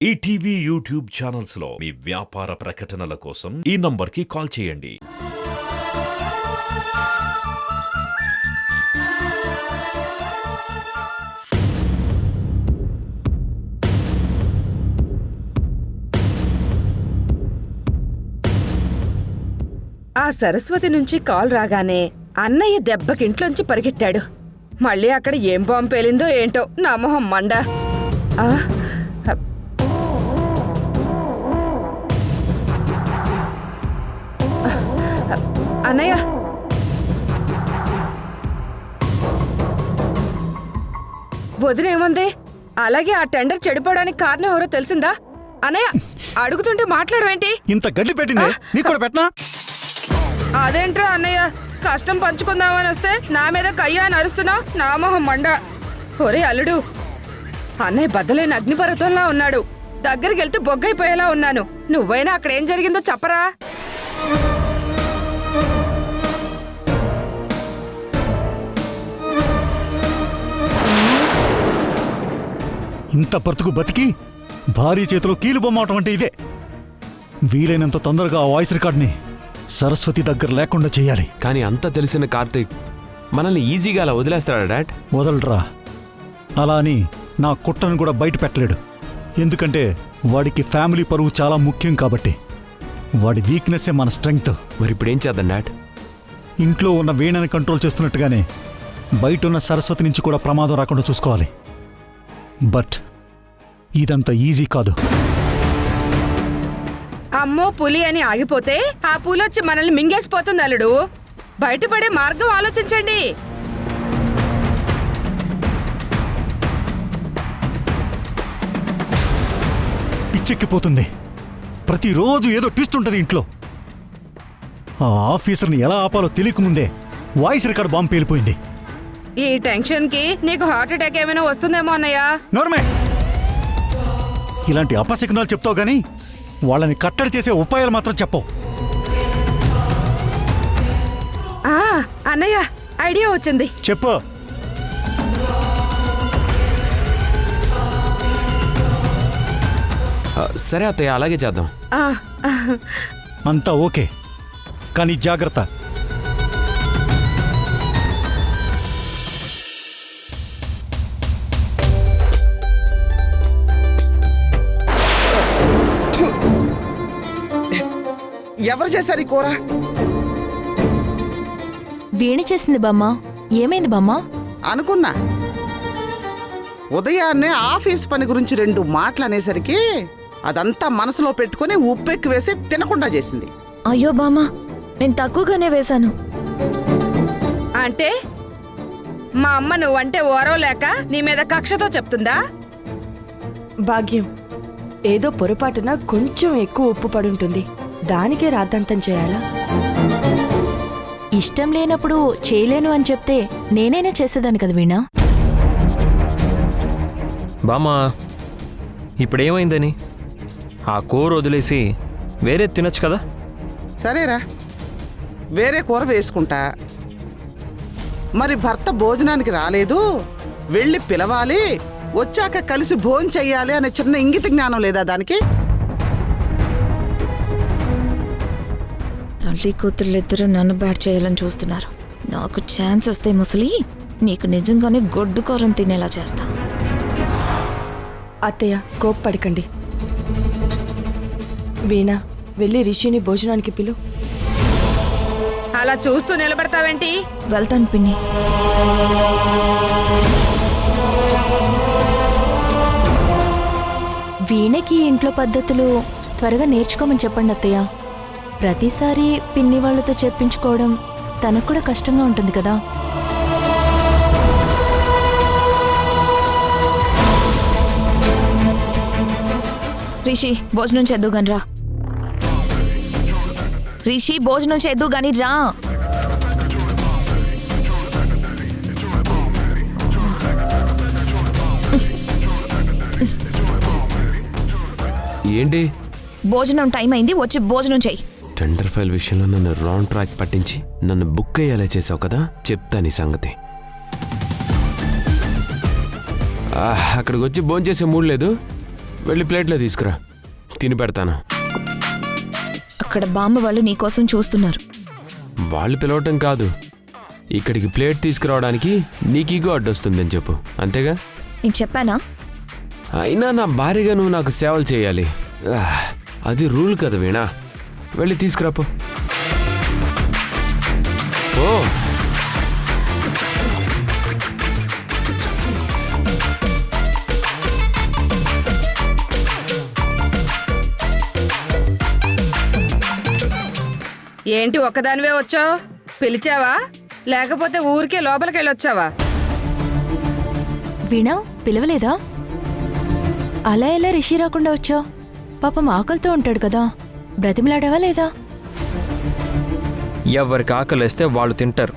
ETV YouTube channels లో మీ వ్యాపార ప్రకటనల కోసం ఈ నంబర్కి కాల్ చేయండి. ఆ సరస్వతి నుంచి కాల్ రాగానే అన్నయ్య దెబ్బకింట్లోంచి పరిగెట్టాడు. మళ్ళీ అక్కడ ఏం బాంబు పేలిందో ఏంటో, నా మొహం మండ. అన్నయ్య, వదినేముంది? అలాగే ఆ టెండర్ చెడిపోవడానికి కారణం ఎవరో తెలిసిందా? అన్నయ్య, అడుగుతుంటే మాట్లాడవేంటి? ఇంత గడ్డి పెట్టింది నీకు కూడా పెట్టనా? అదేంట్రా అన్నయ్య, కష్టం పంచుకుందామని వస్తే నా మీద కయ్యా అని అరుస్తున్నావు, నా మొహం మండ. ఒరే అల్లుడు, అన్నయ్య బద్దలేని అగ్నిపర్వతంలా ఉన్నాడు. దగ్గరికి వెళ్తే బొగ్గైపోయేలా ఉన్నాను. నువ్వైనా అక్కడ ఏం జరిగిందో చెప్పరా? ఇంత బ్రతుకు బతికి భారీ చేతిలో కీలు బొమ్మటం అంటే ఇదే. వీలైనంత తొందరగా ఆ వాయిస్ రికార్డ్ని సరస్వతి దగ్గర లేకుండా చేయాలి. కానీ అంతా తెలిసిన కార్తీక్ మనల్ని ఈజీగా అలా వదిలేస్తాడా డాడ్? వదలరా. అలా అని నా కుట్టను కూడా బయట పెట్టలేడు. ఎందుకంటే వాడికి ఫ్యామిలీ పరువు చాలా ముఖ్యం కాబట్టి. వాడి వీక్నెస్సే మన స్ట్రెంగ్త్. మరి ఇప్పుడు ఏం చేద్దాం డాడ్? ఇంట్లో ఉన్న వీణని కంట్రోల్ చేస్తున్నట్టుగానే బయట ఉన్న సరస్వతి నుంచి కూడా ప్రమాదం రాకుండా చూసుకోవాలి. బట్ ఇదంత ఈజీ కాదు. అమ్మో పులి అని ఆగిపోతే ఆ పులొచ్చి మనల్ని మింగేసిపోతుంది అల్లుడు. బయటపడే మార్గం ఆలోచించండి. పిచ్చెక్కిపోతుంది. ప్రతిరోజు ఏదో ట్విస్ట్ ఉంటుంది ఇంట్లో. ఆ ఆఫీసర్ని ఎలా ఆపాలో తెలియకముందే వాయిస్ రికార్డ్ బాంబు పేలిపోయింది. ఈ టెన్షన్ కి నీకు హార్ట్ అటాక్ ఏమైనా వస్తుందేమో అన్నయ్య. నోర్మే, ఇలాంటి అపశకునాలు చెప్తావు గానీ వాళ్ళని కట్టడి చేసే ఉపాయాలు మాత్రం చెప్పవు. అన్నయ్య, ఐడియా వచ్చింది. చెప్పు. సరే అత్తయ్య, అలాగే చేద్దాం. అంతా ఓకే, కానీ జాగ్రత్త. ఎవరు చేశారు ఈ కూర? వీణ చేసింది బామ్మ. ఏమైంది బామ్మ? అనుకున్నా. ఉదయాన్నే ఆఫీస్ పని గురించి 2 మాటలు అనేసరికి అదంతా మనసులో పెట్టుకుని ఉప్పెక్కి వేసి తినకుండా చేసింది. అయ్యో బామ్మ, నేను తక్కువగానే వేశాను. అంటే మా అమ్మ నువ్వంటే ఓరవలేక నీ మీద కక్షతో చెప్తుందా? భాగ్యం, ఏదో పొరపాటున కొంచెం ఎక్కువ ఉప్పు పడుంటుంది. దానికే రాద్ధాంతం చేయాలా? ఇష్టం లేనప్పుడు చేయలేను అని చెప్తే నేనైనా చేసేదాన్ని కదా వీణా. బామ్మా, ఇప్పుడేమైందని ఆ కూర వదిలేసి వేరే తినొచ్చు కదా? సరేరా, వేరే కూర వేసుకుంటా. మరి భర్త భోజనానికి రాలేదు, వెళ్ళి పిలవాలి, వచ్చాక కలిసి భోజనం చెయ్యాలి అనే చిన్న ఇంగిత జ్ఞానం లేదా దానికి? తల్లి కూతుళ్ళిద్దరూ నన్ను బ్యాడ్ చేయాలని చూస్తున్నారు. నాకు ఛాన్స్ వస్తే ముసలి నీకు నిజంగానే గొడ్డు కూరను తినేలా చేస్తా. అత్తయ్య, కోప్పడకండి. వీణా, వెళ్ళి రిషిని భోజనానికి పిలు. అలా చూస్తూ నిలబడతావేంటి? వెళ్తాను పిన్ని. వీణకి ఇంట్లో పద్ధతులు త్వరగా నేర్చుకోమని చెప్పండి అత్తయ్య. ప్రతిసారి పిన్ని వాళ్ళతో చెప్పించుకోవడం తనకు కూడా కష్టంగా ఉంటుంది కదా. రిషి, భోజనం చేద్దు గాని రా. రిషి, భోజనం చేద్దు గాని రా. ఏంటి? భోజనం టైం అయింది, వచ్చి భోజనం చెయ్యి. టెండర్ ఫైల్ విషయంలో నన్ను రాంగ్ ట్రాక్ పట్టించి నన్ను బుక్ అయ్యేలా చేసావు కదా, చెప్తా నీ సంగతి. అక్కడికి వచ్చి భోంచేసే మూడ్ లేదు. వెళ్ళి ప్లేట్లో తీసుకురా, తిని పెడతాను. అక్కడ బామ్మ వాళ్ళు నీకోసం చూస్తున్నారు. వాళ్ళు పిలవటం కాదు, ఇక్కడికి ప్లేట్ తీసుకురావడానికి నీకు ఈగో అడ్డొస్తుందని చెప్పు, అంతేగా? నేను చెప్పానా? అయినా నా భార్యగా నువ్వు నాకు సేవలు చేయాలి. అది రూల్ కదా వీణా. వెళ్ళి తీసుకురాపో. ఓ ఏంటి ఒక్కదానివే వచ్చావు? పిలిచావా లేకపోతే ఊరికే లోపలికెళ్ళొచ్చావా? వీణా పిలవలేదా? అలా ఎలా రిషి రాకుండా వచ్చావు? పాపం ఆకలితో ఉంటాడు కదా, బ్రతిమలాడావా లేదా? ఎవరికి ఆకలేస్తే వాళ్ళు తింటారు.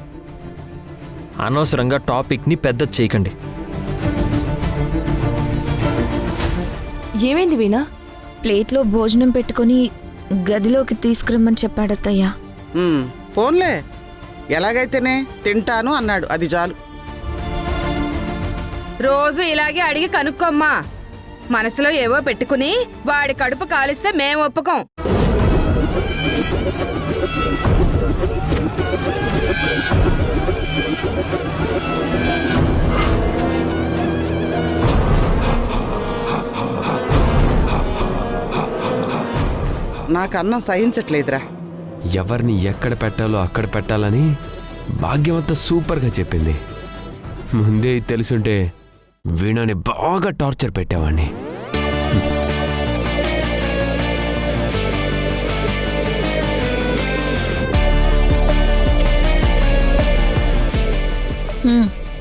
అనవసరంగా టాపిక్ని పెద్ద చేయకండి. ఏమైంది వీణా? ప్లేట్లో భోజనం పెట్టుకుని గదిలోకి తీసుకురమ్మని చెప్పాడత్తయ్యా. పోన్లే, ఎలాగైతేనే తింటాను అన్నాడు, అది చాలు. రోజు ఇలాగే అడిగి కనుక్కోమ్మా. మనసులో ఏవో పెట్టుకుని వాడి కడుపు కాలిస్తే మేం ఒప్పుకోం. నాకు అన్నం సహించట్లేదురా. ఎవరిని ఎక్కడ పెట్టాలో అక్కడ పెట్టాలని భాగ్యవంత సూపర్గా చెప్పింది. ముందే తెలుసుంటే వీణని బాగా టార్చర్ పెట్టేవాణ్ణి.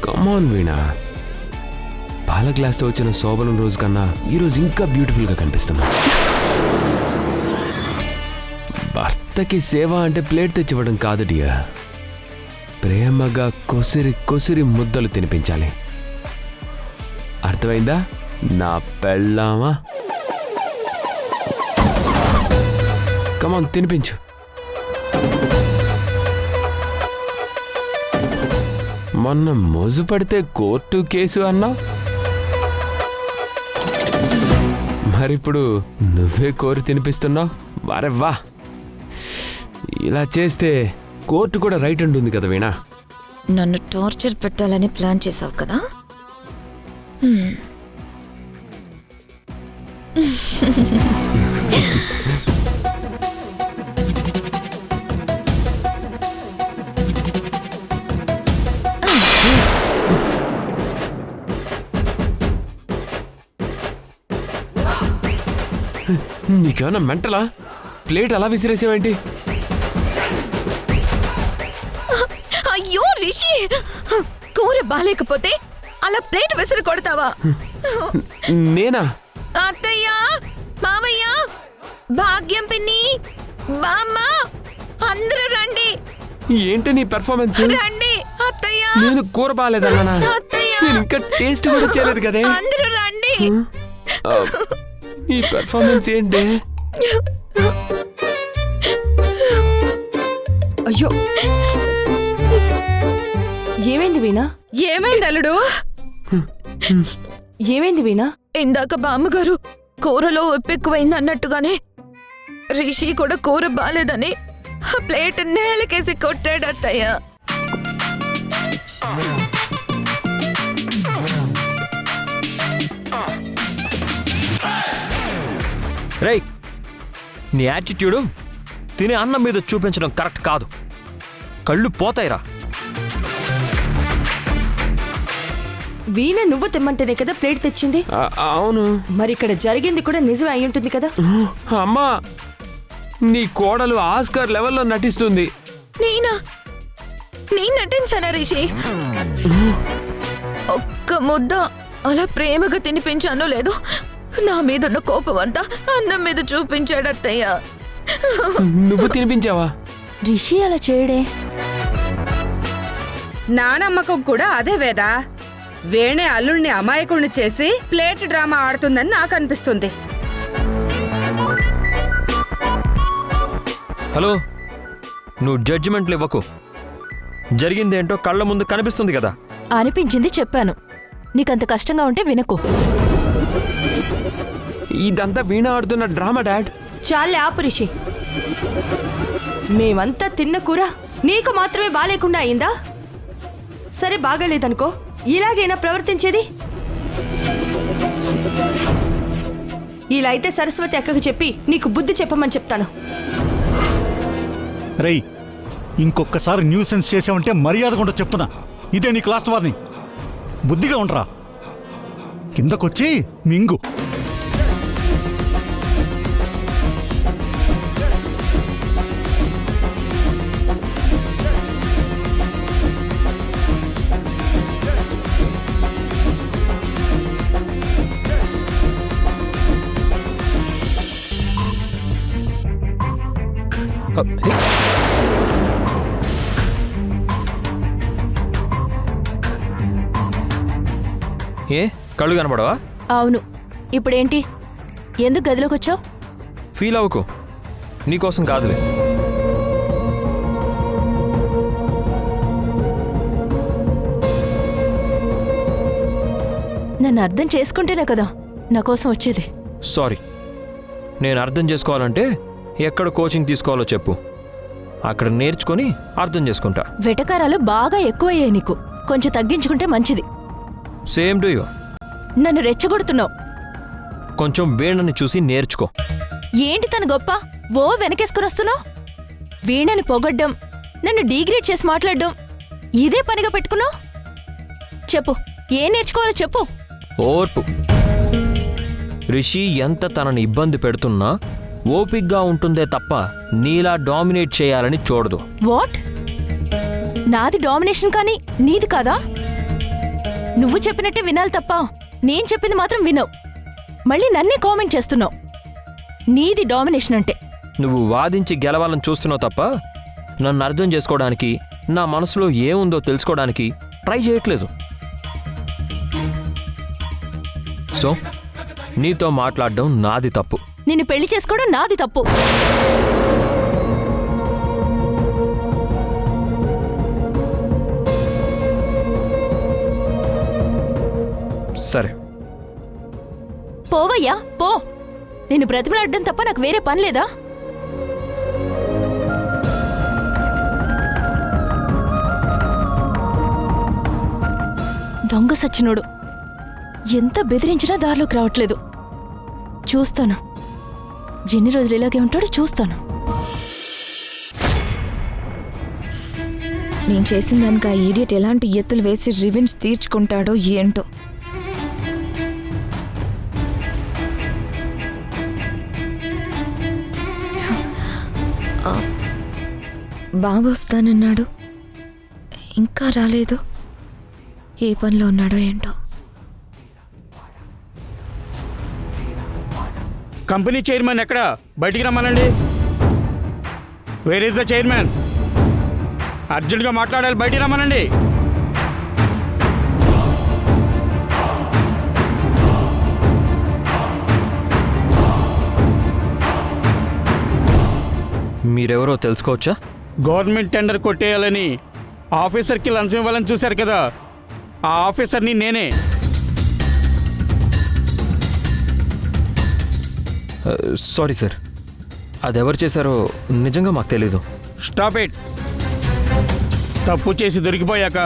కమాన్ వీణా, పాల గ్లాస్తో వచ్చిన శోభనం రోజు కన్నా ఈరోజు ఇంకా బ్యూటిఫుల్గా కనిపిస్తున్నా. భర్తకి సేవ అంటే ప్లేట్ తెచ్చివ్వడం కాదు డియా, ప్రేమగా కొసిరి కొసిరి ముద్దలు తినిపించాలి. అర్థమైందా నా పెళ్ళామా? కమాన్ తినిపించు. మొన్న మోజు పడితే కోర్టు కేసు అన్నావు, మరిప్పుడు నువ్వే కోరి తినిపిస్తున్నావు. వారే వా, ఇలా చేస్తే కోర్టు కూడా రైట్ ఉంటుంది కదా వీణా. నన్ను టార్చర్ పెట్టాలని ప్లాన్ చేసావు కదా. నీకేమన్నా మెంటలా? ప్లేట్ అలా విసిరేసావేంటి? అయ్యో రిషి, కూర బాలేకపోతే అలా ప్లేట్ విసిరి కొడతావా? నేనా? అత్తయ్య, మామయ్య, భాగ్యం పిన్ని, బామ్మ, అందరూ రండి. ఏంటి నీ పెర్ఫార్మెన్స్? రండి అత్తయ్య. నేను కూర బాగాలేదన్నా, అత్తయ్య, నేను ఇంకా టేస్ట్ కూడా చేయలేదు కదే. అందరూ రండి. ఈ పెర్ఫార్మెన్స్ ఏంటి? అయ్యో, ఏమైంది వీణా? ఏమైంది అల్లుడు? ఏమైంది వీణా? ఇందాక బామ్మగారు కూరలో ఉప్పు ఎక్కువైంది అన్నట్టుగానే రిషి కూడా కూర బాలేదని ఆ ప్లేట్ నేలకేసి కొట్టాడు అత్తయ్య. రేయ్, నీ యాటిట్యూడు తినే అన్నం మీద చూపించడం కరెక్ట్ కాదు. కళ్ళు పోతాయిరా. వీణ నువ్వు తెమ్మంటేనే కదా ప్లేట్ తెచ్చింది. అవును, మరి ఇక్కడ జరిగింది కూడా నిజమే అయి ఉంటుంది కదా. అమ్మా, నీ కోడలు ఆస్కార్ లెవెల్లో నటిస్తుంది. నేను నటించానా రిషి? ఒక్క ముద్ద అలా ప్రేమగా తినిపించానో లేదు, నా మీదున్న కోపం అంతా అన్నం మీద చూపించాడు అత్తయ్య. నువ్వు తినిపించావా? రిషి అలా చేయడే. నా నమ్మకం కూడా అదే వేదా. వేణే అల్లుడిని అమాయకుడిని చేసి ప్లేట్ డ్రామా ఆడుతుందని నాకు అనిపిస్తుంది. హలో, నువ్వు జడ్జిమెంట్లు ఇవ్వకు. జరిగిందేంటో కళ్ళ ముందు కనిపిస్తుంది కదా. అనిపించింది చెప్పాను. నీకంత కష్టంగా ఉంటే వినకు. ఇదంతా వీణ ఆడుతున్న డ్రామా డాడ్. చాలే ఆపు రిషి. మేమంతా తిన్న కూర నీకు మాత్రమే బాలేకుండా అయిందా? సరే బాగాలేదనుకో, ఇలాగైనా ప్రవర్తించేది? ఇలా అయితే సరస్వతి అక్కకు చెప్పి నీకు బుద్ధి చెప్పమని చెప్తాను. రేయ్, ఇంకొకసారి న్యూసెన్స్ చేసావంటే మర్యాద కూడా చెప్తున్నా. ఇదే నీకు లాస్ట్ వార్నింగ్. బుద్ధిగా ఉండరా, కిందకొచ్చి మింగు. ఏ కళ్ళు కనపడవా? అవును, ఇప్పుడేంటి? ఎందుకు గదిలోకి వచ్చావు? ఫీల్ అవ్వకు, నీకోసం కాదులే. నన్ను అర్థం చేసుకుంటేనే కదా నా కోసం వచ్చేది. సారీ, నేను అర్థం చేసుకోవాలంటే ఎక్కడ కోచింగ్ తీసుకోవాలో చెప్పు, అక్కడ నేర్చుకొని అర్థం చేసుకుంటా. వెటకారాలు బాగా ఎక్కువయ్యాయి నీకు, కొంచెం తగ్గించుకుంటే మంచిది. Same to you. నన్ను రెచ్చగొడుతున్నావు. కొంచెం వీణని చూసి నేర్చుకో. ఏంటి తన గొప్ప? ఓ వెనకేసుకుని వస్తున్నావు. వీణని పొగడ్డం, నన్ను డీగ్రేడ్ చేసి మాట్లాడడం ఇదే పనిగా పెట్టుకున్నావు. చెప్పు, ఏం నేర్చుకోవాలో చెప్పు. ఓర్పు. రిషి ఎంత తనని ఇబ్బంది పెడుతున్నా ఓపిగ్గా ఉంటుందే తప్ప నీలా డామినేట్ చేయాలని చూడదు. వాట్? నాది డామినేషన్ కానీ నీది కాదా? నువ్వు చెప్పినట్టే వినాలి తప్ప నేను చెప్పింది మాత్రం వినవు. మళ్ళీ నన్నే కామెంట్ చేస్తున్నావు. నీది డామినేషన్ అంటే. నువ్వు వాదించి గెలవాలని చూస్తున్నావు తప్ప నన్ను అర్థం చేసుకోవడానికి, నా మనసులో ఏముందో తెలుసుకోవడానికి ట్రై చేయట్లేదు. సో నీతో మాట్లాడడం నాది తప్పు. నిన్ను పెళ్లి చేసుకోవడం నాది తప్పు. సరే పోవయ్యా పో. నిన్ను బ్రతిమలాడడం తప్ప నాకు వేరే పని లేదా? దొంగ సచ్చినోడు ఎంత బెదిరించినా దారిలోకి రావట్లేదు. చూస్తాను ఎన్ని రోజులు ఇలాగే ఉంటాడో చూస్తాను. నేను చేసిన దానికి ఆ ఈడియట్ ఎలాంటి ఎత్తులు వేసి రివెంజ్ తీర్చుకుంటాడో ఏంటో. బాబు వస్తానన్నాడు, ఇంకా రాలేదు. ఏ పనిలో ఉన్నాడో ఏంటో. కంపెనీ చైర్మన్ ఎక్కడ? బయటికి రమ్మనండి. Where is the chairman? అర్జెంట్గా మాట్లాడాలి, బయటికి రమ్మనండి. మీరెవరో తెలుసుకోవచ్చా? గవర్నమెంట్ టెండర్ కొట్టేయాలని ఆఫీసర్కి లంచం ఇవ్వాలని చూశారు కదా, ఆ ఆఫీసర్ని నేనే. సారీ సార్, అదెవరు చేశారో నిజంగా మాకు తెలీదు. Stop it. తప్పు చేసి దొరికిపోయాక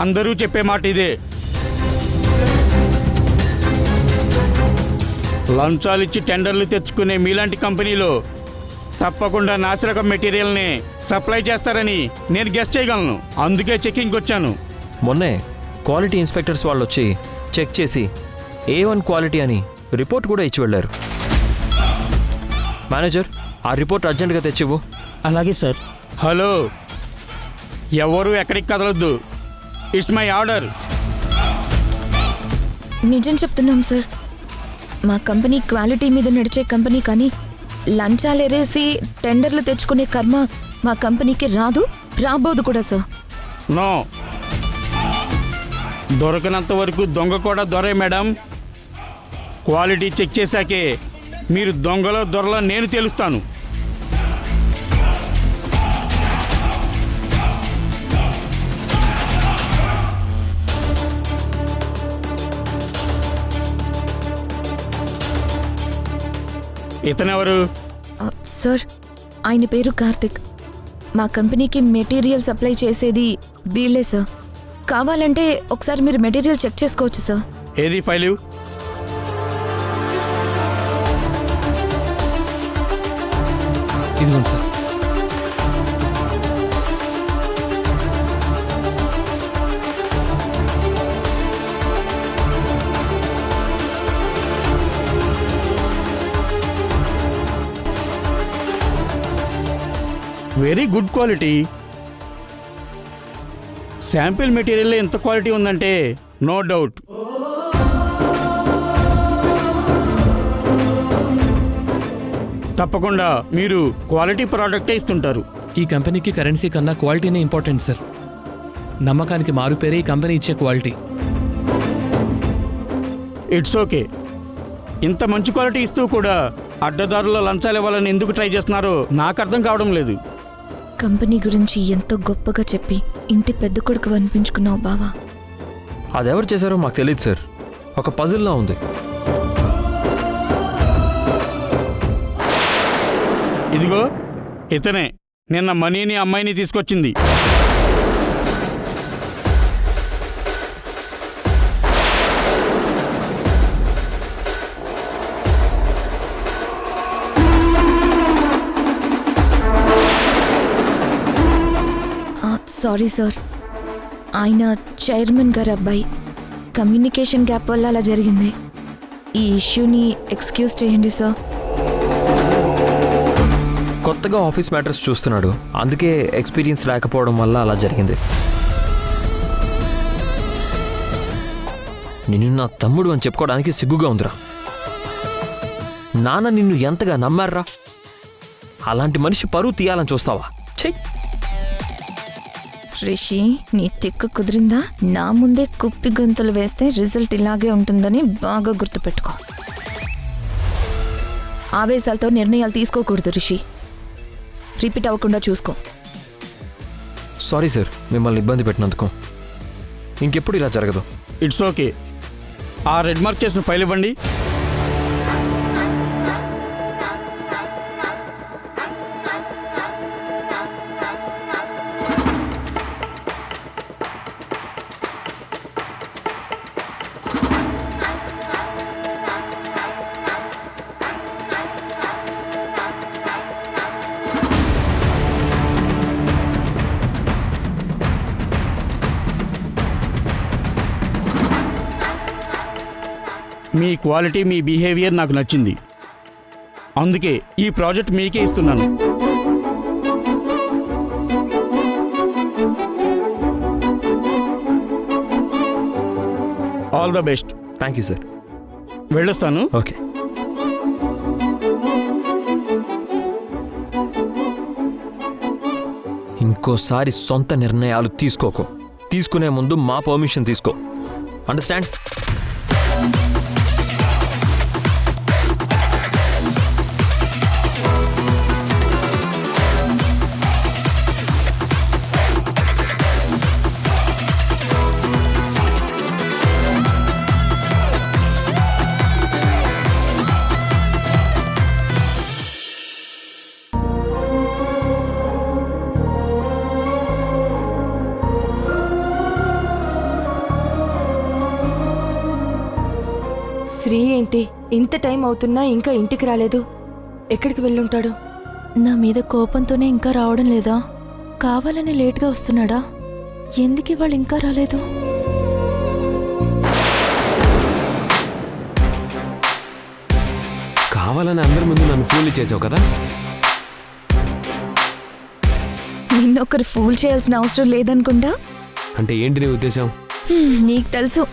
అందరూ చెప్పే మాట ఇదే. లంచాలిచ్చి టెండర్లు తెచ్చుకునే మీలాంటి కంపెనీలో తప్పకుండా నాసిరకం మెటీరియల్ని సప్లై చేస్తారని నేను గెస్ చేయగలను. అందుకే చెకింగ్కి వచ్చాను. మొన్నే క్వాలిటీ ఇన్స్పెక్టర్స్ వాళ్ళు వచ్చి చెక్ చేసి A1 క్వాలిటీ అని రిపోర్ట్ కూడా ఇచ్చి వెళ్ళారు. మేనేజర్, ఆ రిపోర్ట్ అర్జెంటుగా తెచ్చివ్వు. అలాగే సార్. హలో, ఎవరు ఎక్కడికి కదలొద్దు. It's my order. నిజం చెప్తున్నాం సార్, మా కంపెనీ క్వాలిటీ మీద నడిచే కంపెనీ, కానీ లంచాలేరేసి టెండర్లు తెచ్చుకునే కర్మ మా కంపెనీకి రాదు, రాబోదు కూడా సార్. నో, దొరకనంత వరకు దొంగ కూడా దొరే మేడం. క్వాలిటీ చెక్ చేశాకే మీరు దొంగలో దొరలో నేను తెలుస్తాను. ఇతనెవరు? సార్, ఆయన పేరు కార్తిక్. మా కంపెనీకి మెటీరియల్ సప్లై చేసేది వీళ్ళే సార్. కావాలంటే ఒకసారి మీరు మెటీరియల్ చెక్ చేసుకోవచ్చు సార్. ఏది ఫైలు? ఇదిగోండి sir. Very good quality. Sample material ఎంత క్వాలిటీ ఉందంటే నో డౌట్. తప్పకుండా మీరు క్వాలిటీ ప్రోడక్టే ఇస్తుంటారు. ఈ కంపెనీకి కరెన్సీ కన్నా క్వాలిటీనే ఇంపార్టెంట్ సార్. నమ్మకానికి మారుపేరే ఈ కంపెనీ ఇచ్చే క్వాలిటీ. It's okay. ఇంత మంచి క్వాలిటీ ఇస్తూ కూడా అడ్డదారుల లంచాలు ఇవ్వాలని ఎందుకు ట్రై చేస్తున్నారో నాకు అర్థం కావడం లేదు. కంపెనీ గురించి ఎంతో గొప్పగా చెప్పి ఇంటి పెద్ద కొడుకు అనిపించుకున్నావు బావా. అదెవరు చేశారో మాకు తెలియదు సార్. ఒక పజిల్లా ఉంది. ఇదిగో ఇతనే నిన్న మనీని అమ్మాయిని తీసుకొచ్చింది. సారీ సార్, ఆయన చైర్మన్ గారు అబ్బాయి. కమ్యూనికేషన్ గ్యాప్ వల్ల అలా జరిగింది. ఈ ఇష్యూని ఎక్స్క్యూజ్ చేయండి సార్. కొత్తగా ఆఫీస్ మ్యాటర్స్ చూస్తున్నాడు, అందుకే ఎక్స్పీరియన్స్ లేకపోవడం వల్ల అలా జరిగింది. నిన్ను నా తమ్ముడు అని చెప్పుకోవడానికి సిగ్గుగా ఉందిరా. నాన్న నిన్ను ఎంతగా నమ్మారా? అలాంటి మనిషి పరువు తీయాలని చూస్తావా? చెయ్. రిషి, నీ తిక్కు కుదిరిందా? నా ముందే కుప్పి గొంతులు వేస్తే రిజల్ట్ ఇలాగే ఉంటుందని బాగా గుర్తుపెట్టుకో. ఆవేశాలతో నిర్ణయాలు తీసుకోకూడదు రిషి. రిపీట్ అవ్వకుండా చూసుకో. సారీ సార్, మిమ్మల్ని ఇబ్బంది పెట్టినందుకు. ఇంకెప్పుడు ఇలా జరగదు. It's okay. ఆ రెడ్ మార్క్ చేసిన ఫైల్ ఇవ్వండి. మీ క్వాలిటీ, మీ బిహేవియర్ నాకు నచ్చింది. అందుకే ఈ ప్రాజెక్ట్ మీకే ఇస్తున్నాను. All the best. Thank you sir. వెళ్ళొస్తాను. ఓకే. ఇంకోసారి సొంత నిర్ణయాలు తీసుకోకు. తీసుకునే ముందు మా పర్మిషన్ తీసుకో. అండర్స్టాండ్? శ్రీ ఏంటి ఇంత టైం అవుతున్నా ఇంకా ఇంటికి రాలేదు? ఎక్కడికి వెళ్ళుంటాడు? నా మీద కోపంతోనే ఇంకా రావడం లేదా? కావాలని లేట్గా వస్తున్నాడా? ఎందుకు ఇవాళ ఇంకా రాలేదు? కావాలని అందరి ముందు నన్ను ఫూల్ చేసావు కదా? నిన్నొకరు ఫూల్ చేయాల్సిన అవసరం లేదనుకుంటా. అంటే ఏంటి నీ ఉద్దేశం? నీకు తెలుసు.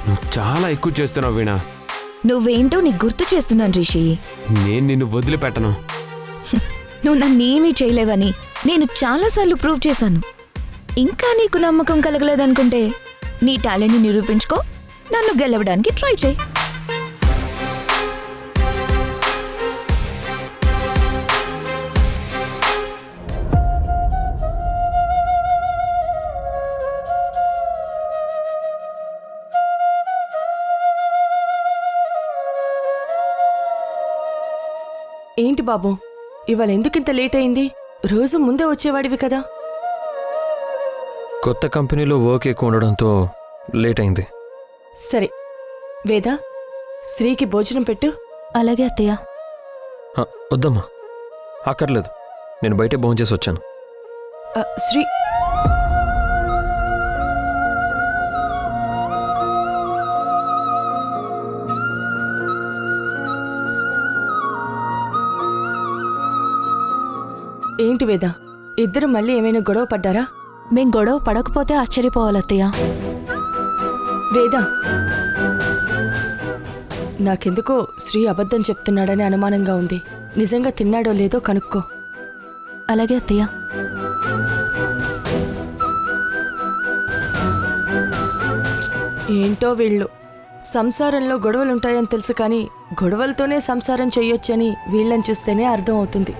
నువ్వు చాలా ఎక్కువ చేస్తున్నావు వీణా. నువ్వేంటో నీకు గుర్తు చేస్తున్నాను రిషి. నేను నిన్ను వదిలిపెట్టను. నువ్వు నన్నేమీ చేయలేవని నేను చాలాసార్లు ప్రూవ్ చేశాను. ఇంకా నీకు నమ్మకం కలగలేదనుకుంటే నీ టాలెంట్ని నిరూపించుకో. నన్ను గెలవడానికి ట్రై చేయి. ఏంటి బాబు ఇవాళ ఎందుకింత లేట్ అయింది? రోజు ముందే వచ్చేవాడివి కదా. కొత్త కంపెనీలో వర్క్ ఎక్కువ ఉండడంతో లేట్ అయింది. సరే వేద, శ్రీకి భోజనం పెట్టు. అలాగే అత్తయ్య. వద్దమ్మా, అక్కర్లేదు, నేను బయటే భోంచేసి వచ్చాను. శ్రీ ఏంటి వేద, ఇద్దరు మళ్ళీ ఏమైనా గొడవ పడ్డారా? మేం గొడవ పడకపోతే ఆశ్చర్యపోవాలత్తయ్య. వేద, నాకెందుకో శ్రీ అబద్ధం చెప్తున్నాడని అనుమానంగా ఉంది. నిజంగా తిన్నాడో లేదో కనుక్కో. అలాగే అత్తయ్య. ఏంటో వీళ్ళు, సంసారంలో గొడవలుంటాయని తెలుసు కానీ గొడవలతోనే సంసారం చెయ్యొచ్చని వీళ్ళని చూస్తేనే అర్థం అవుతుంది.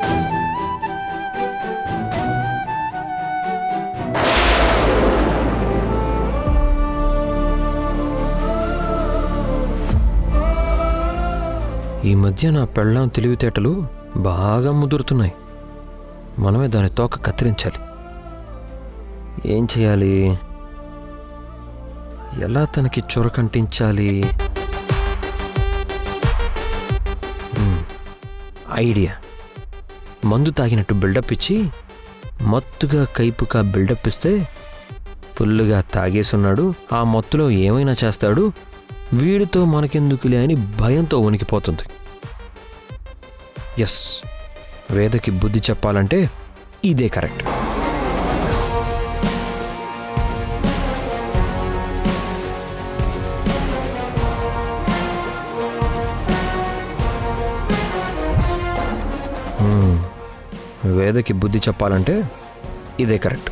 ఈ మధ్య నా పెళ్ళాం తెలివితేటలు బాగా ముదురుతున్నాయి. మనమే దాని తోక కత్తిరించాలి. ఏం చేయాలి? ఎలా తనకి చొరకంటించాలి? ఐడియా. మందు తాగినట్టు బిల్డప్ ఇచ్చి మత్తుగా కైపుగా బిల్డప్ ఇస్తే ఫుల్లుగా తాగేసున్నాడు, ఆ మత్తులో ఏమైనా చేస్తాడు, వీడితో మనకెందుకులే అని భయంతో వణికిపోతుంది. ఎస్, వేదకి బుద్ధి చెప్పాలంటే ఇదే కరెక్ట్. వేదకి బుద్ధి చెప్పాలంటే ఇదే కరెక్ట్.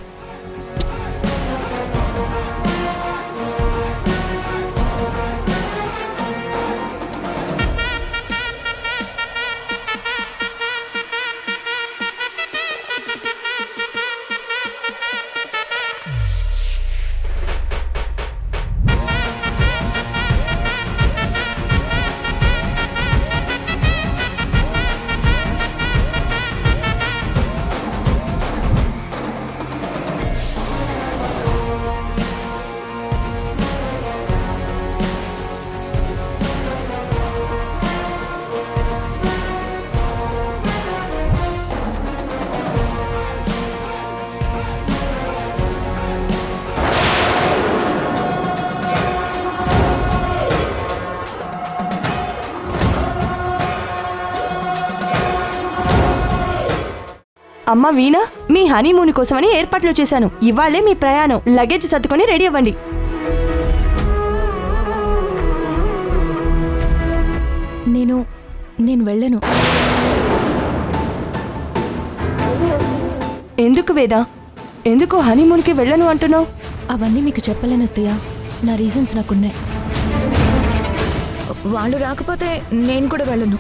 అమ్మా వీణా, మీ హనీమూన్ కోసమని ఏర్పాట్లు చేశాను. ఇవాళే మీ ప్రయాణం. లగేజ్ సర్దుకొని రెడీ అవ్వండి. నేను వెళ్ళను. ఎందుకు వేదా, ఎందుకు హనీమూన్కి వెళ్ళను అంటున్నావు? అవన్నీ మీకు చెప్పలేను అత్తయ్య. నా రీజన్స్ నాకున్నాయి. వాళ్ళు రాకపోతే నేను కూడా వెళ్ళను.